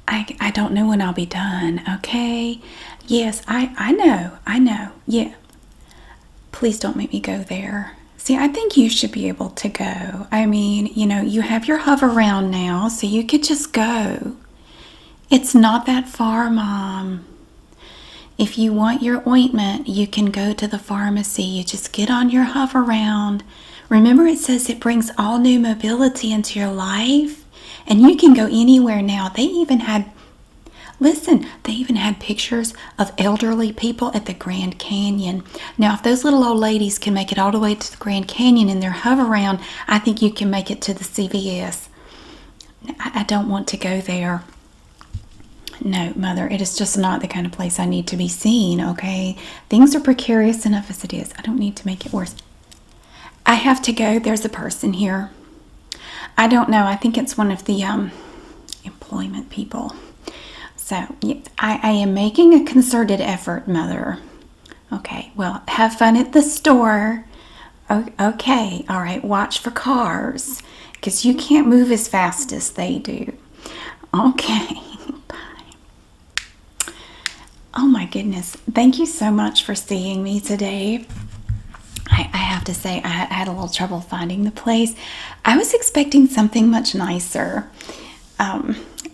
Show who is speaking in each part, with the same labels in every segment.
Speaker 1: I don't know when I'll be done, okay? Yes, I know. Yeah. Please don't make me go there. See, I think you should be able to go. I mean, you have your hover round now, so you could just go. It's not that far, Mom. If you want your ointment, you can go to the pharmacy. You just get on your hover round. Remember, it says it brings all new mobility into your life, and you can go anywhere now. Listen, they even had pictures of elderly people at the Grand Canyon. Now, if those little old ladies can make it all the way to the Grand Canyon in their hover round, I think you can make it to the CVS. I don't want to go there. No, Mother, it is just not the kind of place I need to be seen, okay? Things are precarious enough as it is. I don't need to make it worse. I have to go. There's a person here. I don't know. I think it's one of the employment people. So, yeah, I am making a concerted effort, Mother. Okay, well, have fun at the store. Okay, all right, watch for cars, because you can't move as fast as they do. Okay, bye. Oh my goodness, thank you so much for seeing me today. I have to say, I had a little trouble finding the place. I was expecting something much nicer.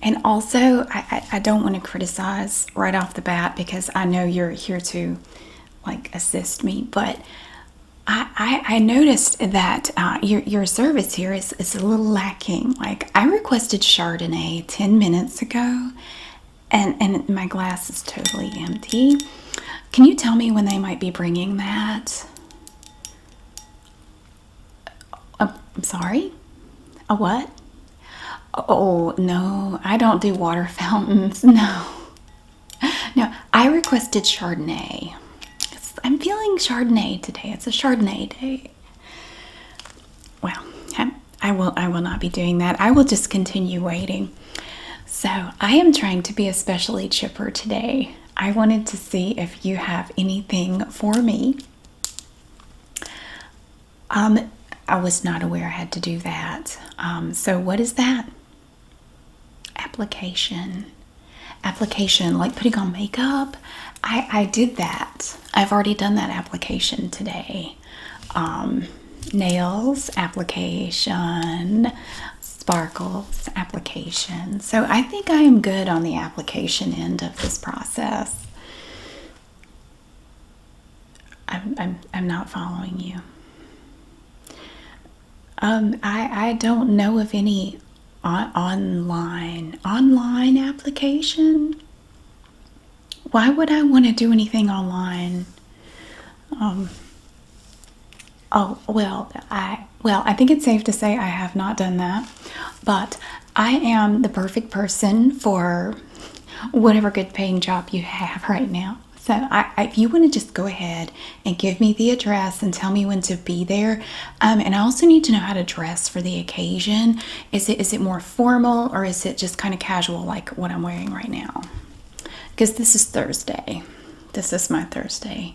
Speaker 1: And also, I don't want to criticize right off the bat because I know you're here to assist me, but I noticed that your service here is a little lacking. Like, I requested Chardonnay 10 minutes ago, and my glass is totally empty. Can you tell me when they might be bringing that? I'm sorry? A what? Oh, no, I don't do water fountains. No. No, I requested Chardonnay. I'm feeling Chardonnay today. It's a Chardonnay day. Well, I will not be doing that. I will just continue waiting. So, I am trying to be especially chipper today. I wanted to see if you have anything for me. I was not aware I had to do that. So what is that? Application, like putting on makeup. I did that. I've already done that application today. Nails application, sparkles application. So I think I am good on the application end of this process. I'm not following you. I don't know of any online application. Why would I want to do anything online? I think it's safe to say I have not done that, but I am the perfect person for whatever good paying job you have right now. So if you want to just go ahead and give me the address and tell me when to be there. And I also need to know how to dress for the occasion. Is it more formal or is it just kind of casual like what I'm wearing right now? Because this is Thursday. This is my Thursday.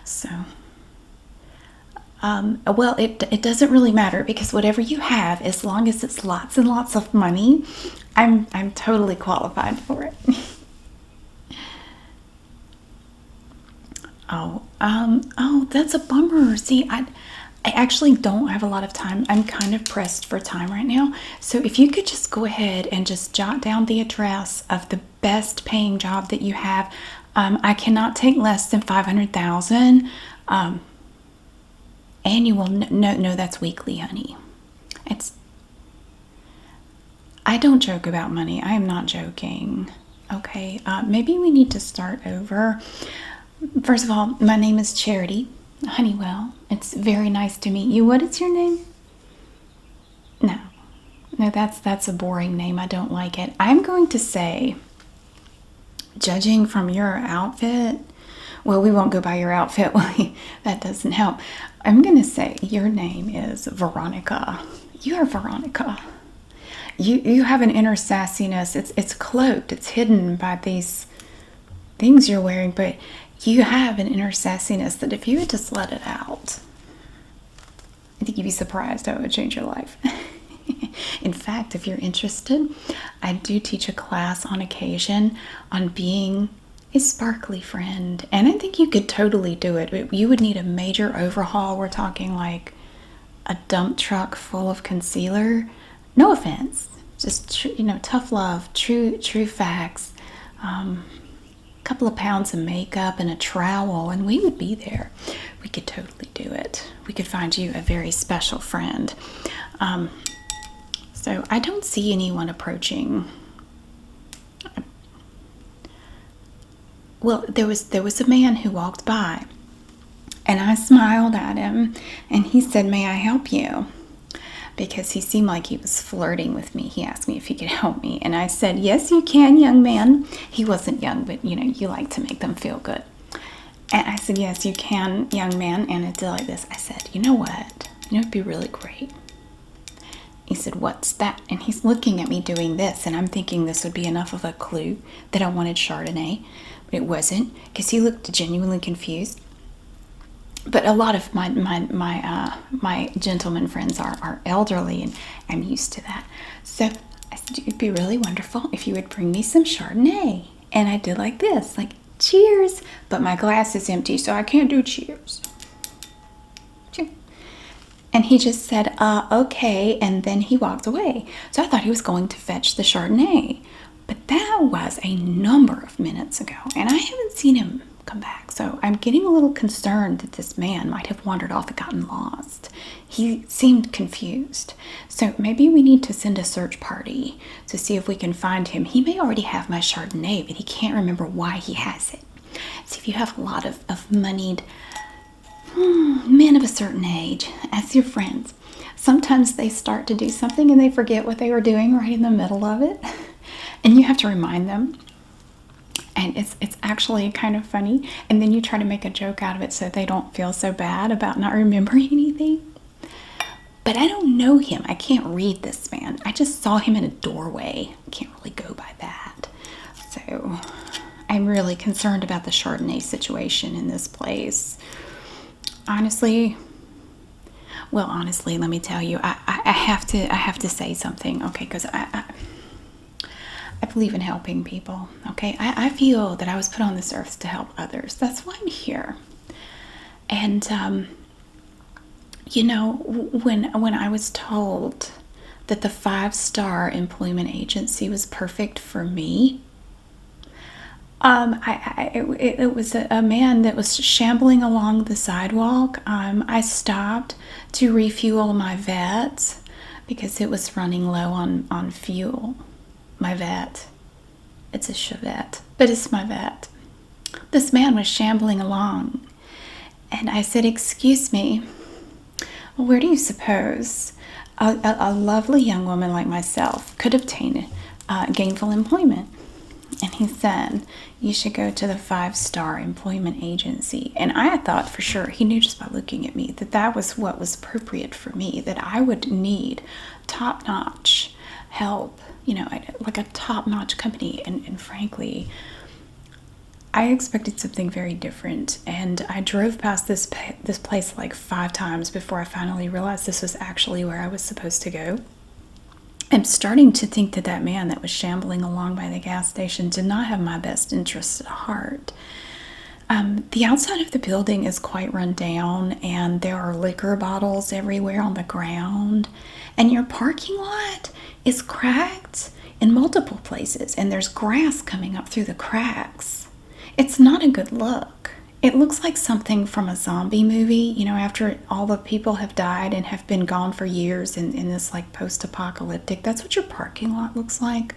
Speaker 1: So, well, it doesn't really matter because whatever you have, as long as it's lots and lots of money, I'm totally qualified for it. Oh, that's a bummer. See, I actually don't have a lot of time. I'm kind of pressed for time right now. So if you could just go ahead and just jot down the address of the best paying job that you have. I cannot take less than 500,000 annual. No, that's weekly, honey. I don't joke about money. I am not joking. Okay, maybe we need to start over. First of all, my name is Charity Honeywell. It's very nice to meet you. What is your name? No, that's a boring name. I don't like it. I'm going to say, judging from your outfit, well, we won't go by your outfit. That doesn't help. I'm going to say your name is Veronica. You are Veronica. You have an inner sassiness. It's cloaked. It's hidden by these things you're wearing, but you have an inner sassiness that if you would just let it out, I think you'd be surprised how it would change your life. In fact, if you're interested, I do teach a class on occasion on being a sparkly friend. And I think you could totally do it. But you would need a major overhaul. We're talking like a dump truck full of concealer. No offense. Just, tough love, true facts. A couple of pounds of makeup and a trowel, and we would be there. We could totally do it. We could find you a very special friend. So I don't see anyone approaching. Well, there was a man who walked by, and I smiled at him, and he said, "May I help you?" Because he seemed like he was flirting with me. He asked me if he could help me, and I said, "Yes, you can, young man." He wasn't young, but you like to make them feel good. And I said, "Yes, you can, young man." And it did like this. I said, "You know what? It'd be really great." He said, "What's that?" And he's looking at me doing this, and I'm thinking this would be enough of a clue that I wanted Chardonnay. But it wasn't, because he looked genuinely confused. But a lot of my gentleman friends are elderly, and I'm used to that. So I said, "It'd be really wonderful if you would bring me some Chardonnay." And I did like this, like, "Cheers." But my glass is empty, so I can't do cheers. And he just said, "Okay," and then he walked away. So I thought he was going to fetch the Chardonnay. But that was a number of minutes ago, and I haven't seen him come back. So I'm getting a little concerned that this man might have wandered off and gotten lost. He seemed confused. So maybe we need to send a search party to see if we can find him. He may already have my Chardonnay, but he can't remember why he has it. See, if you have a lot of moneyed men of a certain age as your friends, sometimes they start to do something and they forget what they were doing right in the middle of it. And you have to remind them. And it's actually kind of funny. And then you try to make a joke out of it so they don't feel so bad about not remembering anything. But I don't know him. I can't read this man. I just saw him in a doorway. I can't really go by that. So I'm really concerned about the Chardonnay situation in this place. Honestly, let me tell you, I have to say something, okay? Because I believe in helping people, okay? I feel that I was put on this earth to help others. That's why I'm here. And when I was told that the 5-star employment agency was perfect for me, it was a man that was shambling along the sidewalk. I stopped to refuel my vet because it was running low on fuel. My vet. It's a Chevette, but it's my vet. This man was shambling along, and I said, "Excuse me, where do you suppose a lovely young woman like myself could obtain gainful employment?" And he said, "You should go to the 5-star employment agency." And I thought for sure, he knew just by looking at me, that was what was appropriate for me, that I would need top-notch help, like a top-notch company. And frankly, I expected something very different. And I drove past this place like 5 times before I finally realized this was actually where I was supposed to go. I'm starting to think that man that was shambling along by the gas station did not have my best interests at heart. The outside of the building is quite run down, and there are liquor bottles everywhere on the ground. And your parking lot is cracked in multiple places, and there's grass coming up through the cracks. It's not a good look. It looks like something from a zombie movie, after all the people have died and have been gone for years in this like post-apocalyptic. That's what your parking lot looks like.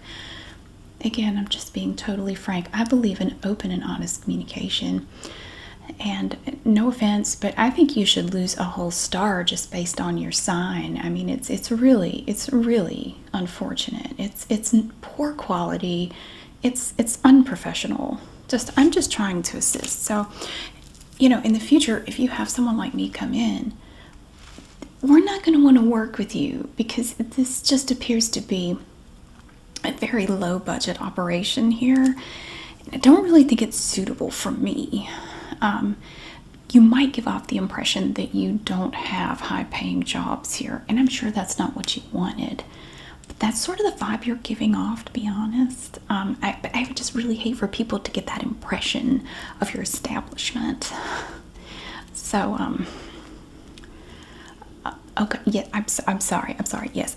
Speaker 1: Again, I'm just being totally frank. I believe in open and honest communication. And no offense, but I think you should lose a whole star just based on your sign. I mean, it's really unfortunate. It's poor quality. It's unprofessional. I'm just trying to assist. So, in the future, if you have someone like me come in, we're not going to want to work with you because this just appears to be a very low budget operation here. I don't really think it's suitable for me. you might give off the impression that you don't have high paying jobs here. And I'm sure that's not what you wanted. But that's sort of the vibe you're giving off, to be honest. I would just really hate for people to get that impression of your establishment. So, okay, yeah, I'm sorry, yes.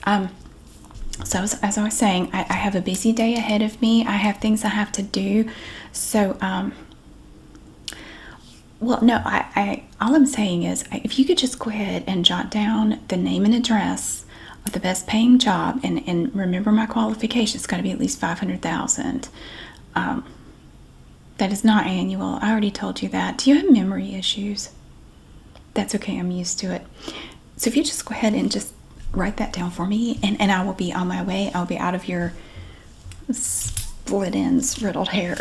Speaker 1: So as I was saying, I have a busy day ahead of me. I have things I have to do. So, well, no, all I'm saying is if you could just go ahead and jot down the name and address of the best paying job, and remember my qualifications, it's got to be at least 500,000. That is not annual. I already told you that. Do you have memory issues? That's okay. I'm used to it. So if you just go ahead and just write that down for me, and I will be on my way. I'll be out of your split ends, riddled hair.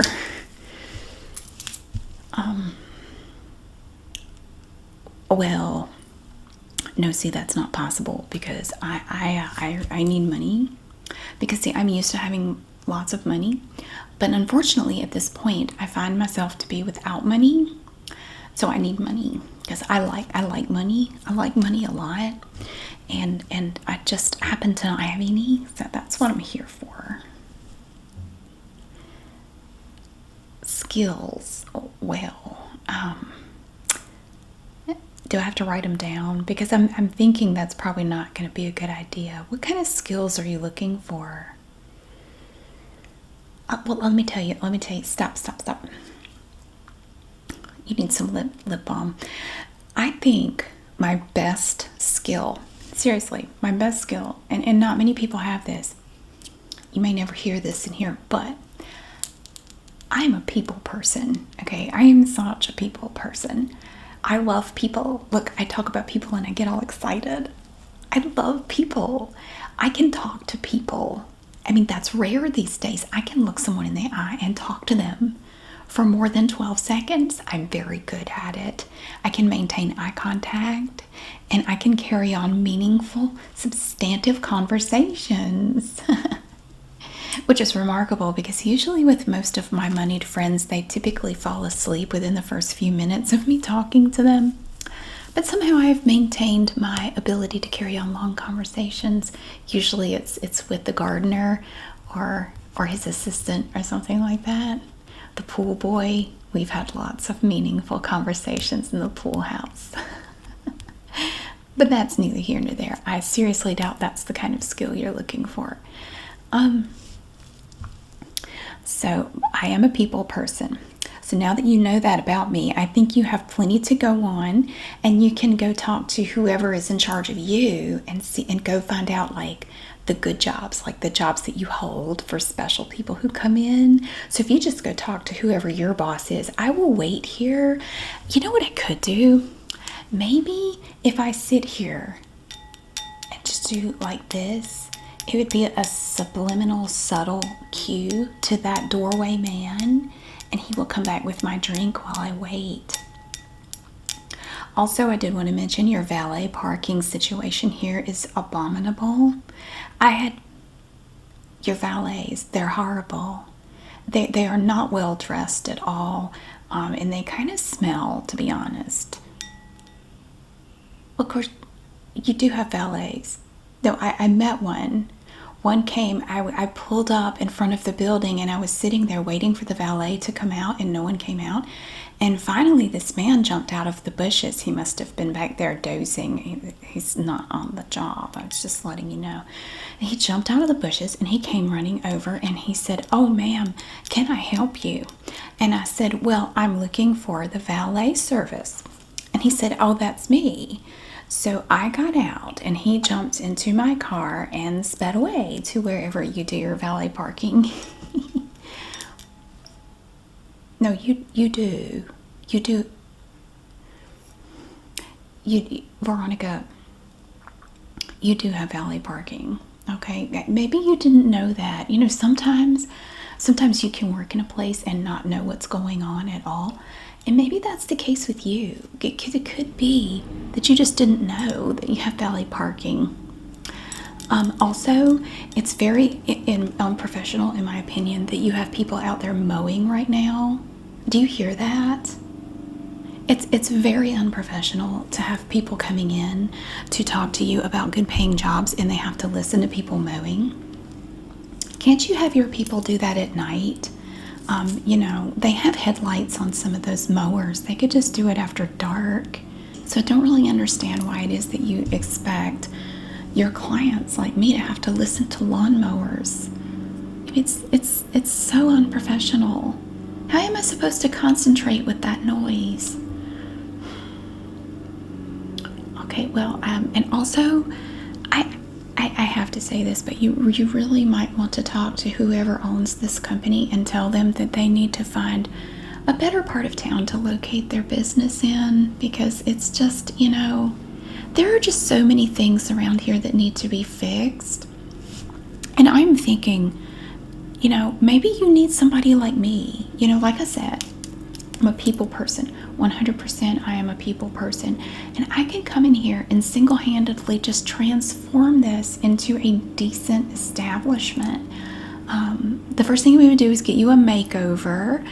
Speaker 1: Well, no, see, that's not possible because I need money. Because see, I'm used to having lots of money, but unfortunately at this point I find myself to be without money. So I need money because I like money. I like money a lot, and I just happen to not have any. So that's what I'm here for. Skills. Well, do I have to write them down? Because I'm thinking that's probably not going to be a good idea. What kind of skills are you looking for? Well, let me tell you. Stop. You need some lip balm. I think my best skill, seriously, my best skill, and not many people have this. You may never hear this in here, but I'm a people person, okay? I am such a people person. I love people. Look, I talk about people and I get all excited. I love people. I can talk to people. I mean, that's rare these days. I can look someone in the eye and talk to them for more than 12 seconds. I'm very good at it. I can maintain eye contact, and I can carry on meaningful, substantive conversations. Which is remarkable because usually with most of my moneyed friends, they typically fall asleep within the first few minutes of me talking to them. But somehow I've maintained my ability to carry on long conversations. Usually it's with the gardener or his assistant or something like that. The pool boy. We've had lots of meaningful conversations in the pool house. But that's neither here nor there. I seriously doubt that's the kind of skill you're looking for. So I am a people person. So now that you know that about me, I think you have plenty to go on, and you can go talk to whoever is in charge of you and see and go find out like the good jobs, like the jobs that you hold for special people who come in. So if you just go talk to whoever your boss is, I will wait here. You know what I could do? Maybe if I sit here and just do like this, it would be a subliminal, subtle cue to that doorway man, and he will come back with my drink while I wait. Also, I did want to mention your valet parking situation here is abominable. I had your valets, they're horrible. They are not well dressed at all, and they kind of smell, to be honest. Of course, you do have valets. Though I met one. One came, I pulled up in front of the building, and I was sitting there waiting for the valet to come out, and no one came out. And finally, this man jumped out of the bushes. He must have been back there dozing. He's not on the job. I was just letting you know. He jumped out of the bushes, and he came running over, and he said, "Oh, ma'am, can I help you?" And I said, "Well, I'm looking for the valet service." And he said, "Oh, that's me." So I got out, and he jumped into my car and sped away to wherever you do your valet parking. No, you do. Veronica, you do have valet parking. Okay, maybe you didn't know that. You know, sometimes you can work in a place and not know what's going on at all. And maybe that's the case with you. It could be that you just didn't know that you have valet parking. Also, it's very unprofessional, in my opinion, that you have people out there mowing right now. Do you hear that? It's very unprofessional to have people coming in to talk to you about good paying jobs and they have to listen to people mowing. Can't you have your people do that at night? They have headlights on some of those mowers. They could just do it after dark. So I don't really understand why it is that you expect your clients like me to have to listen to lawnmowers. It's so unprofessional. How am I supposed to concentrate with that noise? Okay, well, and also, I have to say this, but you really might want to talk to whoever owns this company and tell them that they need to find a better part of town to locate their business in, because it's just, there are just so many things around here that need to be fixed. And I'm thinking, maybe you need somebody like me. Like I said, I'm a people person. 100% I am a people person. And I can come in here and single-handedly just transform this into a decent establishment. The first thing we would do is get you a makeover,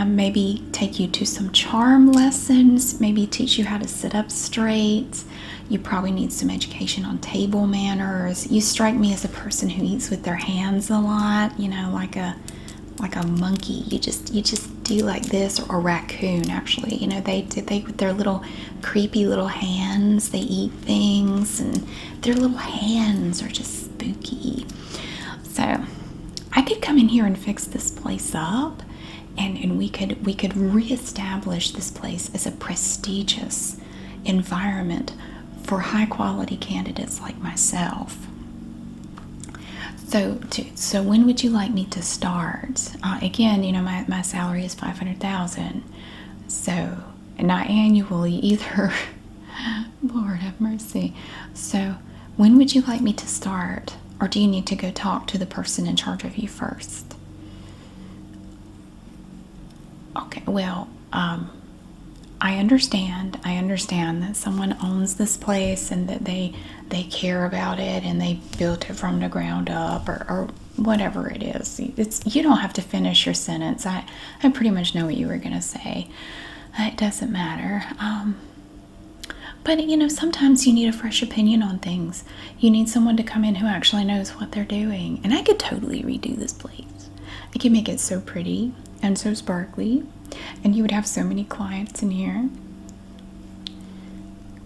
Speaker 1: maybe take you to some charm lessons, maybe teach you how to sit up straight. You probably need some education on table manners. You strike me as a person who eats with their hands a lot, like a monkey. You just do like this, or a raccoon actually. They with their little creepy little hands, they eat things and their little hands are just spooky. So I could come in here and fix this place up, and we could reestablish this place as a prestigious environment for high quality candidates like myself. So when would you like me to start? Again, my salary is $500,000, so not annually either. Lord have mercy. So when would you like me to start, or do you need to go talk to the person in charge of you first? Okay, well, I understand that someone owns this place and that they care about it and they built it from the ground up, or whatever it is. You don't have to finish your sentence. I pretty much know what you were going to say. It doesn't matter. But sometimes you need a fresh opinion on things. You need someone to come in who actually knows what they're doing. And I could totally redo this place. I could make it so pretty and so sparkly, and you would have so many clients in here.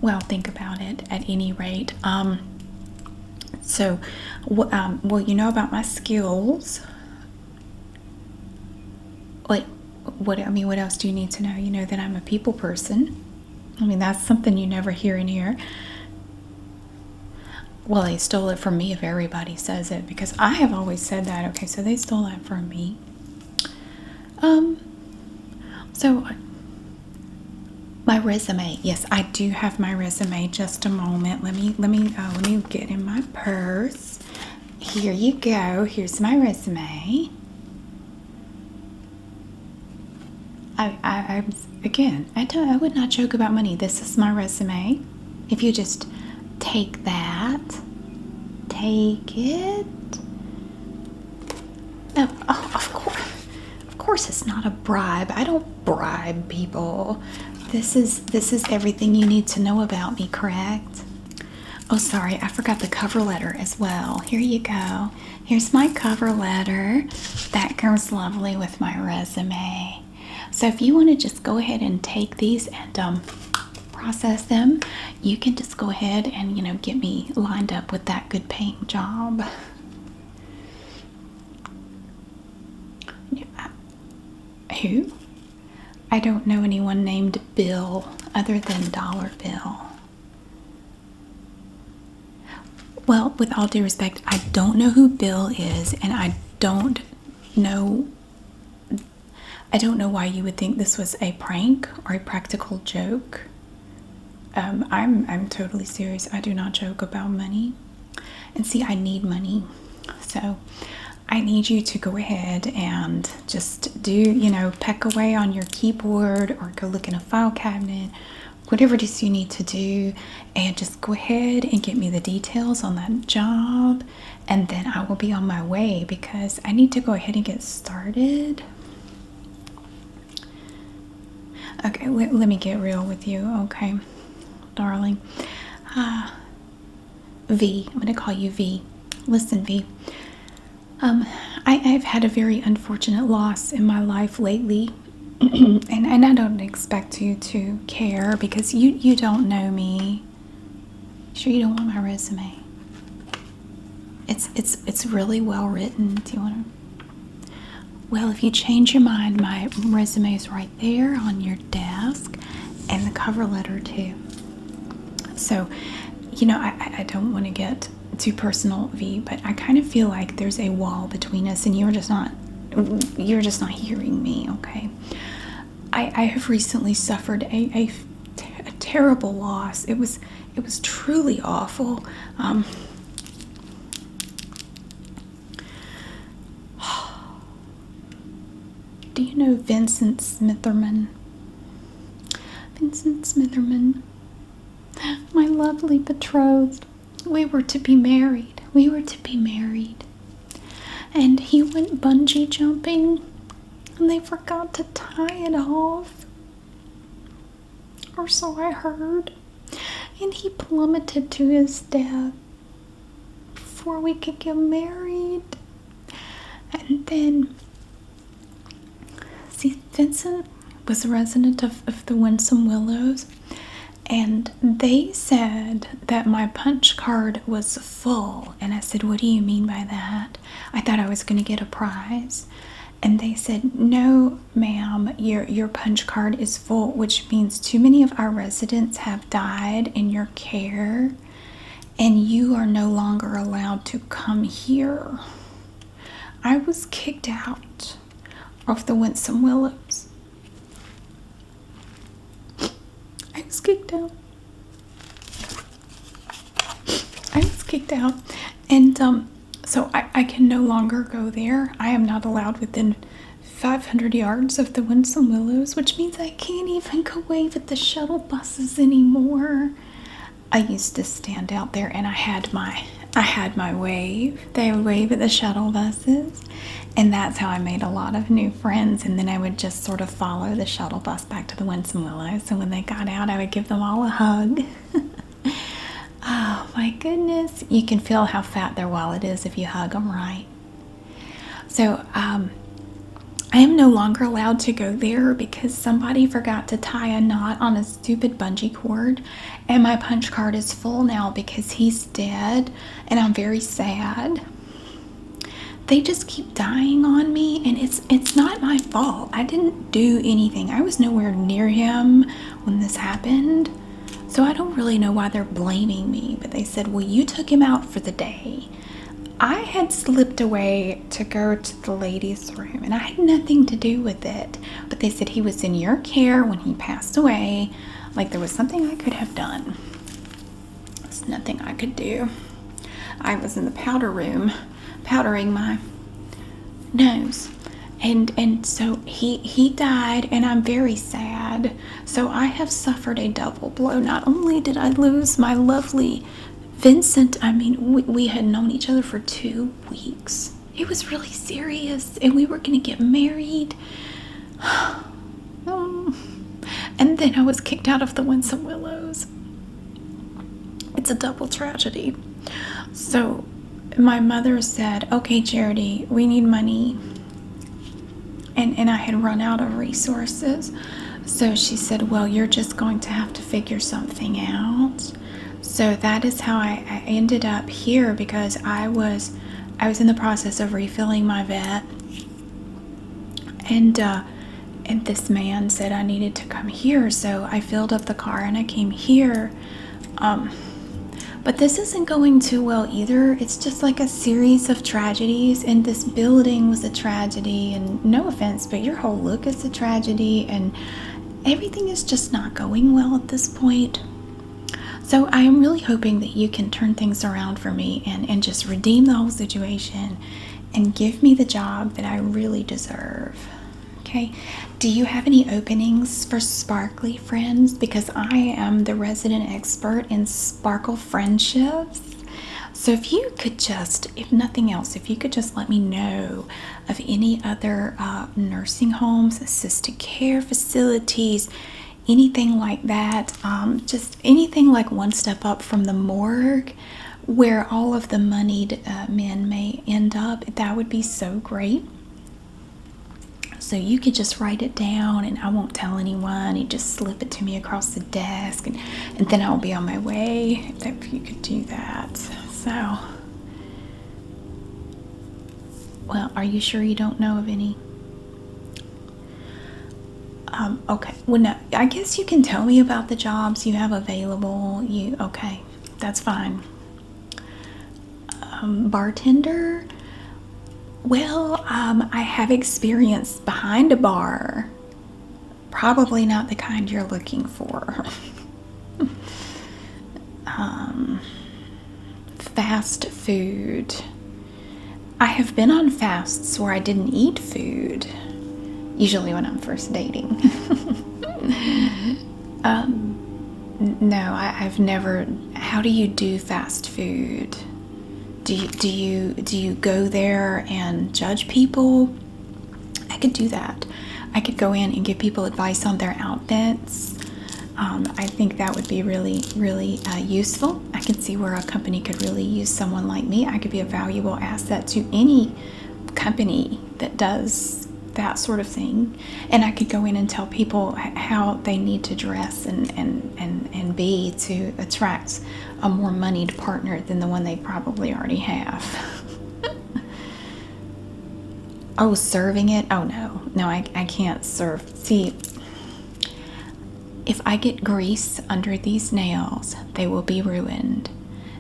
Speaker 1: Well, think about it at any rate. Well, you know about my skills. What else do you need to know? You know that I'm a people person. That's something you never hear in here. Well, they stole it from me if everybody says it, because I have always said that. Okay, so they stole that from me. So my resume. Yes, I do have my resume. Just a moment. Let me get in my purse. Here you go. Here's my resume. I would not joke about money. This is my resume. If you just take that, take it. Oh, of course, it's not a bribe. I don't bribe people. This is everything you need to know about me, correct? Oh, sorry, I forgot the cover letter as well. Here you go. Here's my cover letter. That goes lovely with my resume. So if you want to just go ahead and take these and process them, you can just go ahead and get me lined up with that good paying job. Who? I don't know anyone named Bill other than Dollar Bill. Well, with all due respect, I don't know who Bill is, and I don't know why you would think this was a prank or a practical joke. I'm totally serious. I do not joke about money. And see, I need money. So I need you to go ahead and just do, peck away on your keyboard or go look in a file cabinet, whatever it is you need to do, and just go ahead and get me the details on that job, and then I will be on my way because I need to go ahead and get started. Okay, let me get real with you, okay, darling. V, I'm going to call you V. Listen, V. I've had a very unfortunate loss in my life lately, and I don't expect you to care because you don't know me. Sure, you don't want my resume? It's really well written. Do you want to? Well, if you change your mind, my resume is right there on your desk, and the cover letter too. So, I don't want to get too personal, V, but I kind of feel like there's a wall between us, and you're just not hearing me, okay? I have recently suffered a terrible loss. It was truly awful. Do you know Vincent Smitherman? Vincent Smitherman, my lovely betrothed. We were to be married. And he went bungee jumping, and they forgot to tie it off. Or so I heard. And he plummeted to his death before we could get married. And then, see, Vincent was a resident of the Winsome Willows, and they said that my punch card was full. And I said, what do you mean by that? I thought I was going to get a prize. And they said, no, ma'am, your punch card is full, which means too many of our residents have died in your care, and you are no longer allowed to come here. I was kicked out of the Winsome Willows. I was kicked out. And so I can no longer go there. I am not allowed within 500 yards of the Winsome Willows, which means I can't even go wave at the shuttle buses anymore. I used to stand out there and I had my wave. They would wave at the shuttle buses, and that's how I made a lot of new friends. And then I would just sort of follow the shuttle bus back to the Winsome Willows, and when they got out, I would give them all a hug. Oh my goodness, you can feel how fat their wallet is if you hug them right. So I am no longer allowed to go there because somebody forgot to tie a knot on a stupid bungee cord, and my punch card is full now because he's dead, and I'm very sad. They just keep dying on me, and it's not my fault. I didn't do anything. I was nowhere near him when this happened, so I don't really know why they're blaming me. But they said, well, you took him out for the day. I had slipped away to go to the ladies' room, and I had nothing to do with it. But they said he was in your care when he passed away. Like there was something I could have done. There's nothing I could do. I was in the powder room, powdering my nose. And so he died, and I'm very sad. So I have suffered a double blow. Not only did I lose my lovely Vincent, I mean, we had known each other for 2 weeks. It was really serious, and we were going to get married. And then I was kicked out of the Winsome Willows. It's a double tragedy. So my mother said, okay, Charity, we need money. And I had run out of resources. So she said, well, you're just going to have to figure something out. So that is how I ended up here, because I was in the process of refilling my vet, and this man said I needed to come here, so I filled up the car and I came here. But this isn't going too well either. It's just like a series of tragedies, and this building was a tragedy, and no offense, but your whole look is a tragedy, and everything is just not going well at this point. So I am really hoping that you can turn things around for me and just redeem the whole situation and give me the job that I really deserve. Okay? Do you have any openings for sparkly friends? Because I am the resident expert in sparkle friendships. So if you could just, if nothing else, if you could just let me know of any other nursing homes, assisted care facilities, anything like that, just anything like one step up from the morgue where all of the moneyed men may end up, that would be so great. So you could just write it down and I won't tell anyone. You just slip it to me across the desk and then I'll be on my way if you could do that. So, well, are you sure you don't know of any? Okay. Well, no, I guess you can tell me about the jobs you have available. Okay, that's fine. Bartender? Well, I have experience behind a bar. Probably not the kind you're looking for. Fast food. I have been on fasts where I didn't eat food. Usually when I'm first dating. No, I've never. How do you do fast food? Do you go there and judge people? I could do that. I could go in and give people advice on their outfits. I think that would be really, really useful. I could see where a company could really use someone like me. I could be a valuable asset to any company that does that sort of thing. And I could go in and tell people how they need to dress and be to attract a more moneyed partner than the one they probably already have. Oh, serving it? Oh, no, I can't serve. See, if I get grease under these nails, they will be ruined.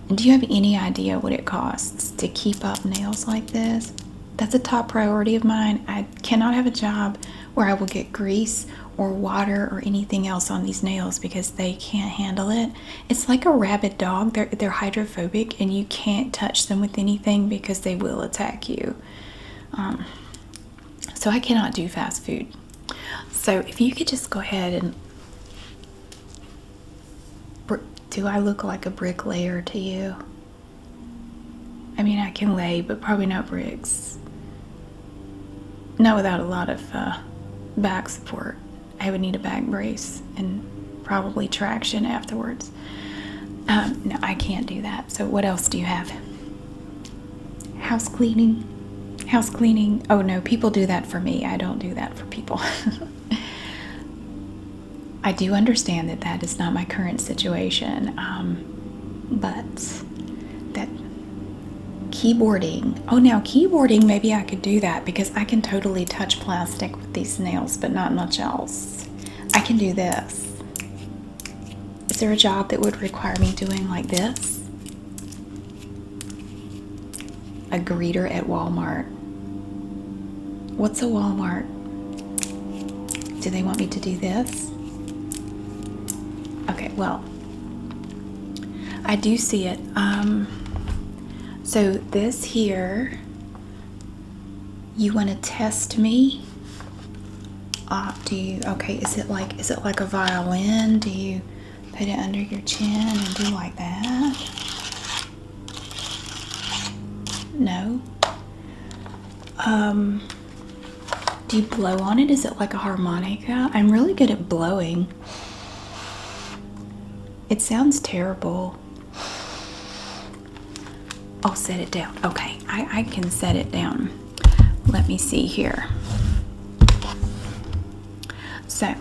Speaker 1: And do you have any idea what it costs to keep up nails like this? That's a top priority of mine. I cannot have a job where I will get grease or water or anything else on these nails because they can't handle it. It's like a rabid dog. They're hydrophobic and you can't touch them with anything because they will attack you. So I cannot do fast food. So if you could just go ahead and... Do I look like a bricklayer to you? I mean, I can lay, but probably not bricks. Not without a lot of back support. I would need a back brace and probably traction afterwards. No, I can't do that. So what else do you have? House cleaning. House cleaning. Oh no, people do that for me. I don't do that for people. I do understand that that is not my current situation, but that keyboarding. Oh, now keyboarding, maybe I could do that because I can totally touch plastic with these nails, but not much else. I can do this. Is there a job that would require me doing like this? A greeter at Walmart. What's a Walmart? Do they want me to do this? Okay, well, I do see it. So this here, you want to test me? Okay, is it like a violin? Do you put it under your chin and do like that? No. Do you blow on it? Is it like a harmonica? I'm really good at blowing. It sounds terrible. I'll set it down. Okay, I can set it down. Let me see here. So,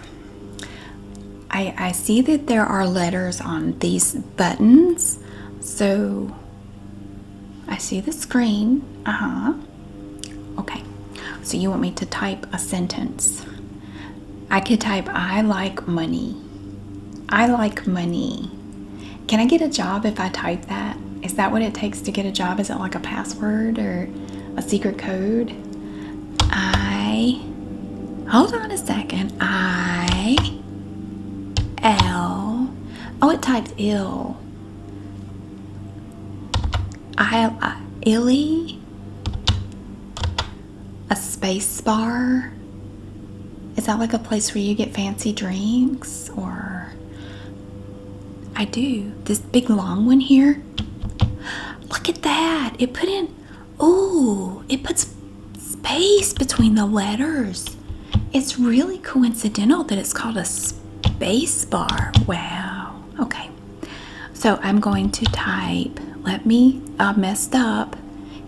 Speaker 1: I see that there are letters on these buttons. So, I see the screen. Okay, so you want me to type a sentence. I could type, I like money. I like money. Can I get a job if I type that? Is that what it takes to get a job? Is it like a password or a secret code? Hold on a second. Oh, it typed ill. Illy? A space bar? Is that like a place where you get fancy drinks? Or I do. This big long one here. Look at that. It put in, ooh, it puts space between the letters. It's really coincidental that it's called a space bar. Wow. Okay. So I'm going to type. I messed up.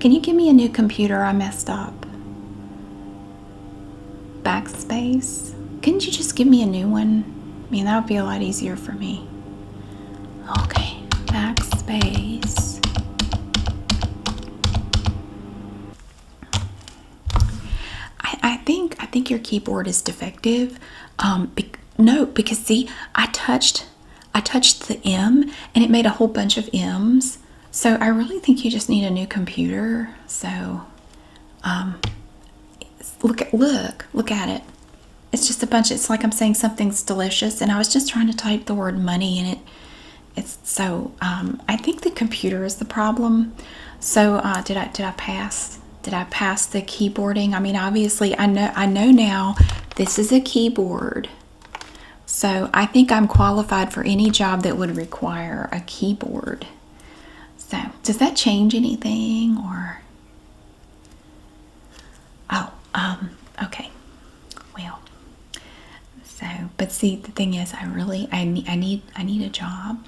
Speaker 1: Can you give me a new computer? I messed up. Backspace. Couldn't you just give me a new one? I mean, that would be a lot easier for me. Okay. Backspace. I think your keyboard is defective. No, because see, I touched the M and it made a whole bunch of M's. So I really think you just need a new computer. So, look at it. It's just a bunch. It's like I'm saying something's delicious, and I was just trying to type the word money, and it's so. I think the computer is the problem. So did I pass? Did I pass the keyboarding? I mean, obviously, I know now this is a keyboard. So I think I'm qualified for any job that would require a keyboard. So does that change anything or? Oh, okay. Well, so, but see, the thing is, I need a job.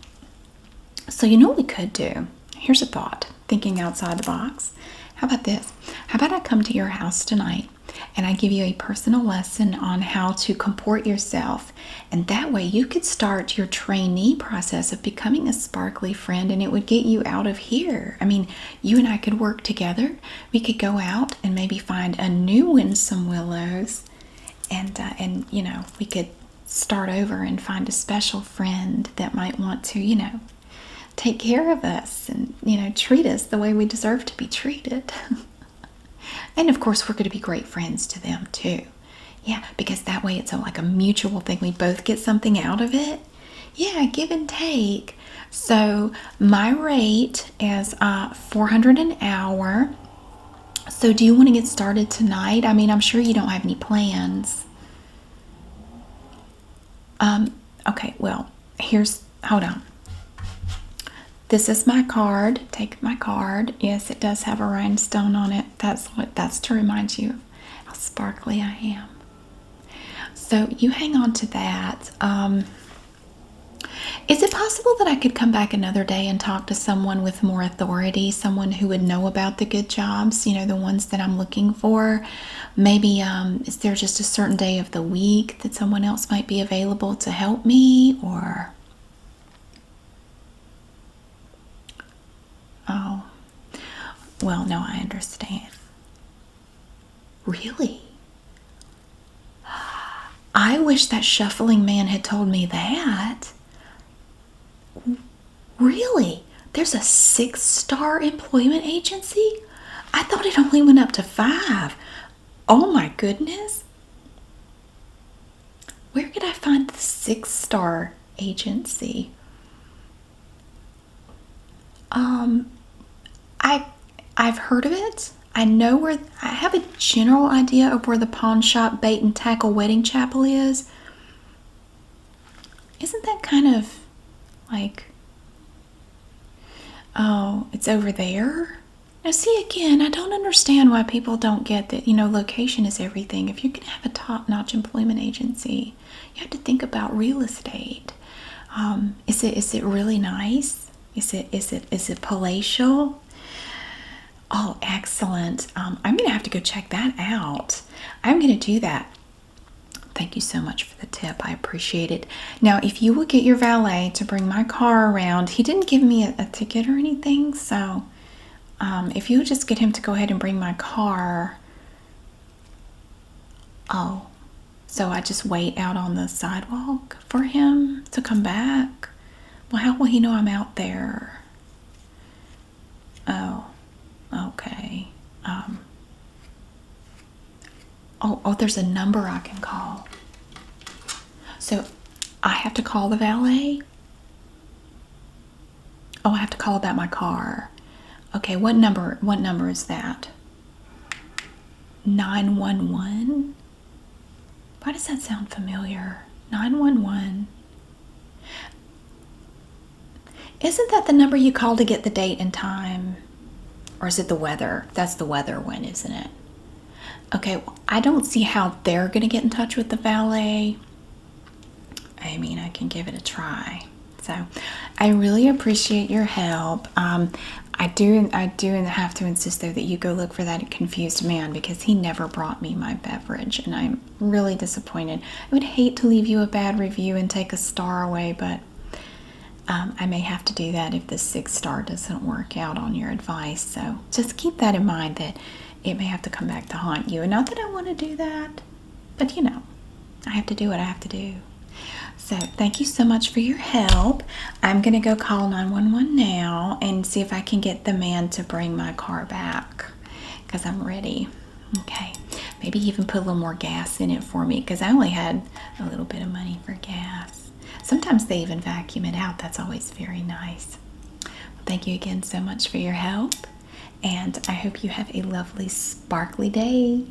Speaker 1: So you know what we could do? Here's a thought, thinking outside the box. How about this? How about I come to your house tonight and I give you a personal lesson on how to comport yourself, and that way you could start your trainee process of becoming a sparkly friend, and it would get you out of here. I mean, you and I could work together. We could go out and maybe find a new Winsome Willows, and you know, we could start over and find a special friend that might want to, you know, take care of us and, you know, treat us the way we deserve to be treated. And of course, we're going to be great friends to them too. Yeah, because that way it's like a mutual thing. We both get something out of it. Yeah, give and take. So my rate is $400 an hour. So do you want to get started tonight? I mean, I'm sure you don't have any plans. Okay, well, hold on. This is my card. Take my card. Yes, it does have a rhinestone on it. That's to remind you how sparkly I am. So you hang on to that. Is it possible that I could come back another day and talk to someone with more authority, someone who would know about the good jobs, you know, the ones that I'm looking for? Maybe, is there just a certain day of the week that someone else might be available to help me, or? Oh, well, no, I understand. Really? I wish that shuffling man had told me that. Really? There's a 6-star employment agency? I thought it only went up to 5. Oh my goodness. Where could I find the 6-star agency? I've heard of it. I have a general idea of where the pawn shop bait and tackle wedding chapel is. Isn't that kind of like, oh, it's over there? Now see, again, I don't understand why people don't get that, you know, location is everything. If you're going to have a top-notch employment agency, you have to think about real estate. Is it really nice? Is it palatial? Oh, excellent. I'm going to have to go check that out. I'm going to do that. Thank you so much for the tip. I appreciate it. Now, if you will get your valet to bring my car around, he didn't give me a ticket or anything, so if you would just get him to go ahead and bring my car. Oh, so I just wait out on the sidewalk for him to come back? Well, how will he know I'm out there? Oh, okay. Oh, there's a number I can call. So I have to call the valet? Oh, I have to call about my car. Okay, what number is that? 911? Why does that sound familiar? 911. Isn't that the number you call to get the date and time? Or is it the weather? That's the weather one, isn't it? Okay, well, I don't see how they're going to get in touch with the valet. I mean, I can give it a try. So, I really appreciate your help. I do have to insist though that you go look for that confused man, because he never brought me my beverage, and I'm really disappointed. I would hate to leave you a bad review and take a star away, but I may have to do that if the 6-star doesn't work out on your advice. So just keep that in mind, that it may have to come back to haunt you. And not that I want to do that, but you know, I have to do what I have to do. So thank you so much for your help. I'm going to go call 911 now and see if I can get the man to bring my car back, because I'm ready. Okay, maybe even put a little more gas in it for me, because I only had a little bit of money for gas. Sometimes they even vacuum it out. That's always very nice. Well, thank you again so much for your help, and I hope you have a lovely, sparkly day.